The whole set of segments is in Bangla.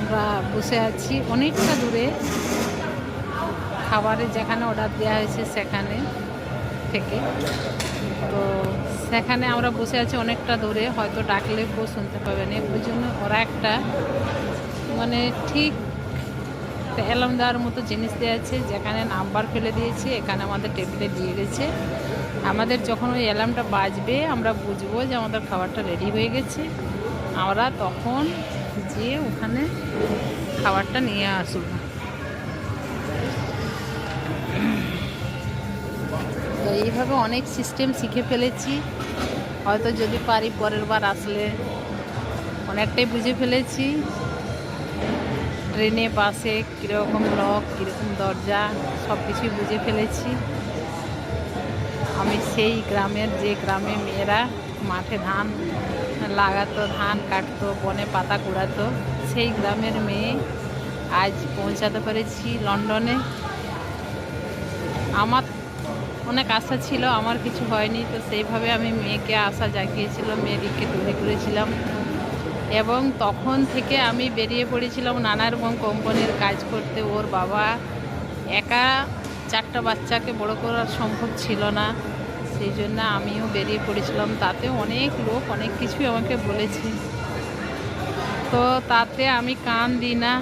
আমরা বসে আছি অনেকটা দূরে, খাবারের যেখানে অর্ডার দেওয়া হয়েছে সেখানে থেকে। তো সেখানে আমরা বসে আছি অনেকটা দূরে, হয়তো ডাকলে কেউ শুনতে পাবে না। ওই জন্য ওরা একটা মানে ঠিক অ্যালার্ম দেওয়ার মতো জিনিস দেওয়া আছে, যেখানে নাম্বার ফেলে দিয়েছে, এখানে আমাদের টেবিলে দিয়ে গেছে। আমাদের যখন ওই অ্যালার্মটা বাজবে আমরা বুঝবো যে আমাদের খাবারটা রেডি হয়ে গেছে, আমরা তখন যেয়ে ওখানে খাবারটা নিয়ে আসবো। তো এইভাবে অনেক সিস্টেম শিখে ফেলেছি, হয়তো যদি পারি পরের বার আসলে অনেকটাই বুঝে ফেলেছি। ট্রেনে বাসে কীরকম লক, কীরকম দরজা, সব কিছুই বুঝে ফেলেছি। আমি সেই গ্রামের, যে গ্রামে মেয়েরা মাঠে ধান লাগাতো, ধান কাটতো, বনে পাতা কুড়াতো, সেই গ্রামের মেয়ে আজ পৌঁছাতে পেরেছি লন্ডনে। আমার অনেক আশা ছিল, আমার কিছু হয়নি, তো সেইভাবে আমি মেয়েকে আশা জাগিয়েছিলাম, মেয়েদিকে তৈরি করেছিলাম। এবং তখন থেকে আমি বেরিয়ে পড়েছিলাম নানা রকম কোম্পানির কাজ করতে। ওর বাবা একা 4টা বাচ্চাকে বড় করা সম্ভব ছিল না, সেই জন্য আমিও বেরিয়ে পড়েছিলাম। তাতে অনেক লোক অনেক কিছুই আমাকে বলেছে, তো তাতে আমি কান দিই না।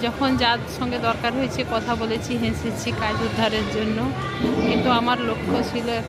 যখন যার সঙ্গে দরকার হয়েছে কথা বলেছি, হেসেছি কাজ উদ্ধারের জন্য। কিন্তু আমার লক্ষ্য ছিল